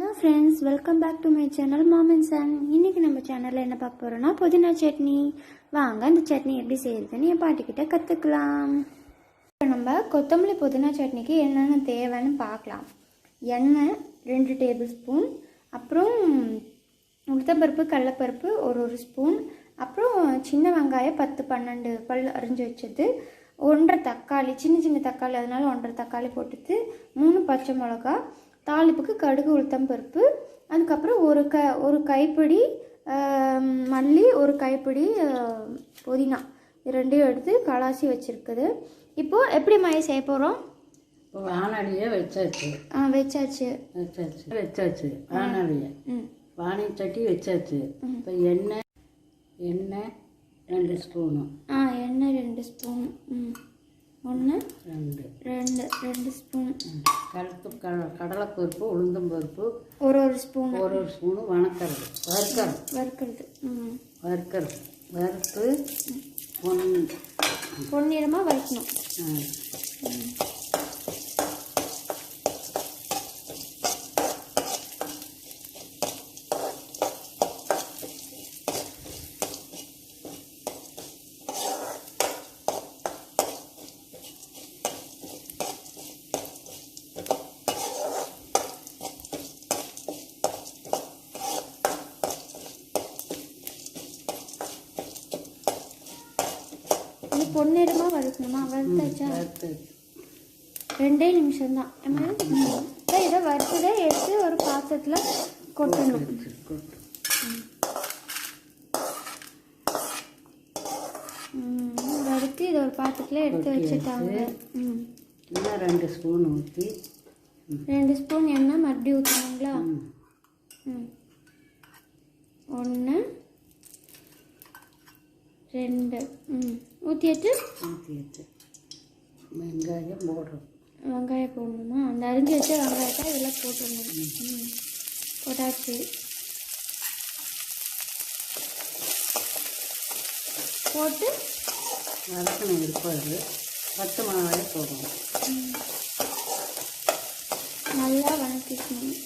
Hello friends, welcome back to my channel mom and son. இன்றைக்கி நம்ம சேனலில் என்ன பார்க்க போகிறோன்னா புதினா சட்னி. வாங்க அந்த சட்னி எப்படி செய்யறதுன்னு என் பாட்டிக்கிட்ட கற்றுக்கலாம். இப்போ நம்ம கொத்தமல்லி புதினா சட்னிக்கு என்னென்ன தேவைன்னு பார்க்கலாம். எண்ணெய் 2 டேபிள் ஸ்பூன், அப்புறம் உளுத்தம்பருப்பு கடலைப்பருப்பு ஒரு ஸ்பூன், அப்புறம் சின்ன வெங்காயம் 10-12 பல் அரிஞ்சு வச்சது, 1.5 தக்காளி, சின்ன தக்காளி, அதனால 1.5 தக்காளி போட்டுட்டு 3 பச்சை மிளகா, தாளிப்புக்கு கடுகு உளுத்தம்பருப்பு, அதுக்கப்புறம் ஒரு கைப்பிடி மல்லி, ஒரு கைப்பிடி புதினா, ரெண்டையும் எடுத்து கலாசி வச்சுருக்குது. இப்போது எப்படி மைய செய்ய போகிறோம்? வானொலியை வச்சாச்சு. வானொலியை வாணி சட்டி வச்சாச்சு. இப்போ எண்ணெய் 2 ஸ்பூனு. எண்ணெய் 2 ஸ்பூன். 1 2 ஸ்பூன். கடலைப்பருப்பு உளுந்தம்பருப்பு ஒரு ஸ்பூன். ஒரு ஸ்பூனு வறுக்கிறது. வறுத்து பொன்னிறமாக வறுக்கணும். பொன்னிறமாக வறுக்கணுமா? வறுத்தாச்சா? 2 நிமிஷம்தான். இதை வறுத்ததை எடுத்து ஒரு பாத்திரத்தில் கொட்டணும். வறுத்து இதை ஒரு பாத்திரத்தில் எடுத்து வச்சுட்டாங்க. இன்னும் 2 ஸ்பூன் ஊற்றி 2 ஸ்பூன் எண்ணெய் மறுபடியும் ஊற்றணுங்களா? 1 2 ஊற்றிட்டு வெங்காயம் போடுறோம். வெங்காயம் போடணுமா? அந்த அரிஞ்சு வச்ச வெங்காயத்தை இதெல்லாம் போட்டுடணும். போட்டாச்சு. போட்டு வதக்கணும். இருப்பாது பச்சை மிளகாயை போடணும். நல்லா வதக்கிக்கணும்.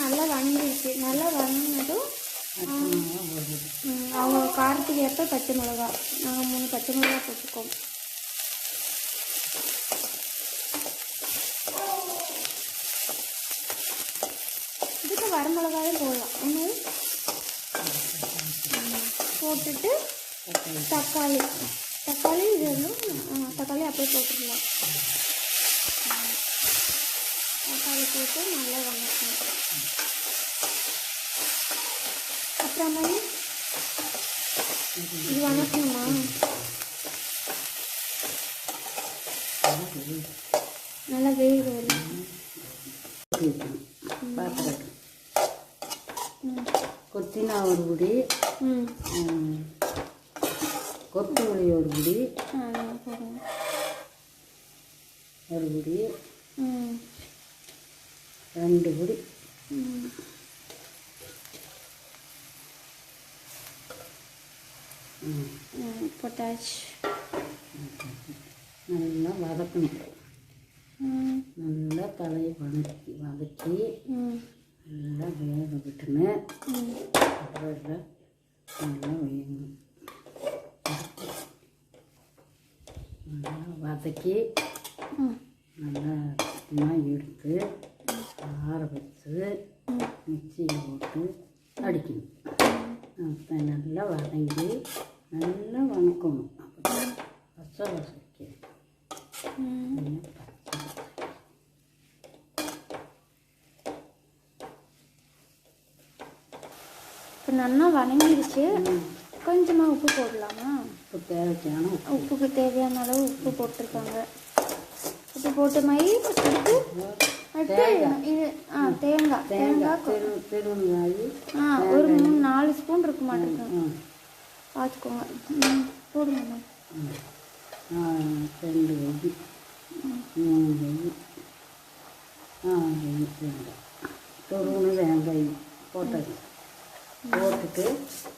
நல்லா வதங்கிடுச்சு. நல்லா வதங்கினதும் அவங்க காரத்துக்கு ஏற்ப பச்சை மிளகா, நாங்கள் 3 பச்சை மிளகா போட்டுக்கோம். இதுக்கு வரமிளகாயும் போடலாம். போட்டுட்டு தக்காளி இது தக்காளி அப்படியே போட்டுடலாம். தக்காளி போட்டு நல்லா வதக்கணும். அப்புறமா இது வதக்கணுமா? நல்லா வேக வரும். கொத்தினா ஒரு குடி, கொத்தமல்லி ஒரு குடி, ஒரு குடி, 2 குடி, பொட்டாச்சு. நல்லா வதக்கணும். நல்லா தலையை வதக்கி நல்லா வேக விட்டுன்னு அப்புறம் நல்லா வேகணும். நல்லா வதக்கி நல்லா எடுத்து ஆற வச்சு மிக்சியில் போட்டு அடிக்கணும். அப்போ நல்லா வதங்கி நல்லா வதக்கணும். அப்போ பச்சை வசக்கி இப்போ நல்லா வதங்கிடுச்சு. கொஞ்சமாக உப்பு போடலாமா? உப்புக்கு தேவையான அளவு உப்பு போட்டிருக்காங்க. உப்பு போட்டு அடுத்து இது தேங்காய் ஒரு 3-4 ஸ்பூன் இருக்க மாட்டேங்க. பார்த்துக்கோங்க. போடுங்க. 2 வெஜ்ஜி 3 வெஜ்ஜி துருவுன்னு வெங்காயம் போட்டுட்டு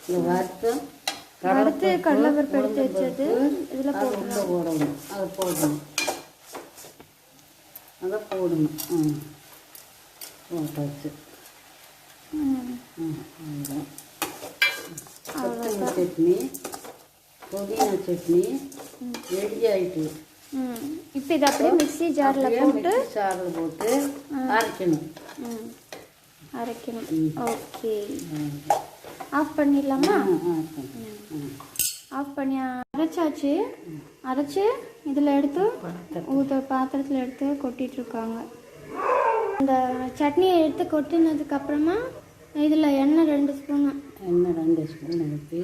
இந்த வறுத்து அடுத்து கடலைப்பருப்பு எடுத்து வச்சது இதில் அது உள்ள போடணும். அதை போடணும். அதை போடணும். போட்டாச்சு. அதுதான் கொத்தமல்லி சட்னி, புதினா சட்னி ரெடி ஆயிட்டு. இப்போ இதை அப்படியே மிக்ஸி ஜாரில் போட்டு அரைக்கணும். அரைக்கணும். ஓகே, ஆஃப் பண்ணிடலாமா? ஆஃப் பண்ணி அரைச்சாச்சு. அரைச்சி இதில் எடுத்து பாத்திரத்தில் எடுத்து கொட்டிகிட்ருக்காங்க. இந்த சட்னியை எடுத்து கொட்டினதுக்கப்புறமா இதில் எண்ணெய் 2 ஸ்பூனு. எண்ணெய் 2 ஸ்பூன் ஊற்றி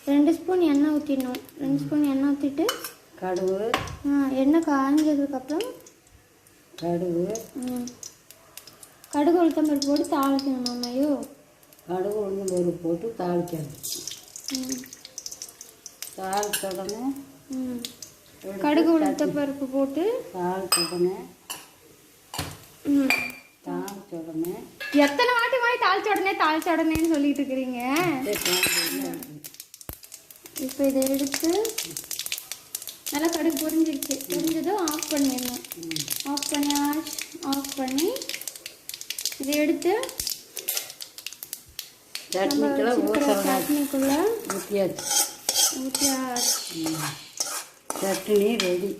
2 ஸ்பூன் எண்ணெய் ஊற்றிடணும். 2 ஸ்பூன் எண்ணெய் ஊற்றிட்டு கடுகு, எண்ணெய் காய்ஞ்சதுக்கப்புறம் கடுகு உளுத்தம் பருப்பு போட்டு தாளிக்கணும் மாமையோ. கடுகு உளுந்தம் பருப்பு போட்டு தாளிக்கணும். தாளிச்ச உடனே கடுகு உளுத்தம் பருப்பு போட்டு தாளிச்ச உடனே எத்தனை வாட்டி தாளிச்ச உடனேன்னு சொல்லிட்டு இருக்கிறீங்க. இப்போ இதை எடுத்து நல்லா கடுகு பொரிஞ்சிருச்சு. பொரிஞ்சதும் ஆஃப் பண்ணிடணும். ஆஃப் பண்ணி இதை எடுத்து சட்னிக்குள்ள ஊற்றியாச்சு. சட்னி ரெடி.